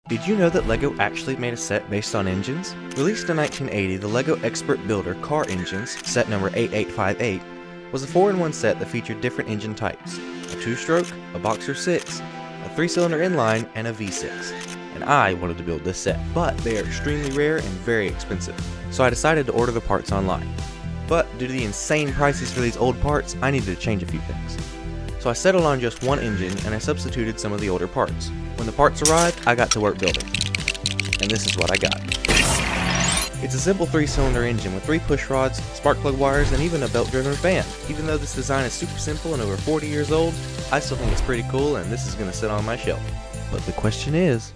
Did you know that LEGO actually made a set based on engines? Released in 1980, the LEGO Expert Builder Car Engines, set number 8858, was a 4-in-1 set that featured different engine types: a 2-stroke, a Boxer 6, a 3-cylinder inline, and a V6. And I wanted to build this set, but they are extremely rare and very expensive, so I decided to order the parts online. But due to the insane prices for these old parts, I needed to change a few things. So I settled on just one engine and I substituted some of the older parts. When the parts arrived, I got to work building. And this is what I got. It's a simple 3-cylinder engine with 3 push rods, spark plug wires, and even a belt-driven fan. Even though this design is super simple and over 40 years old, I still think it's pretty cool and this is going to sit on my shelf. But the question is,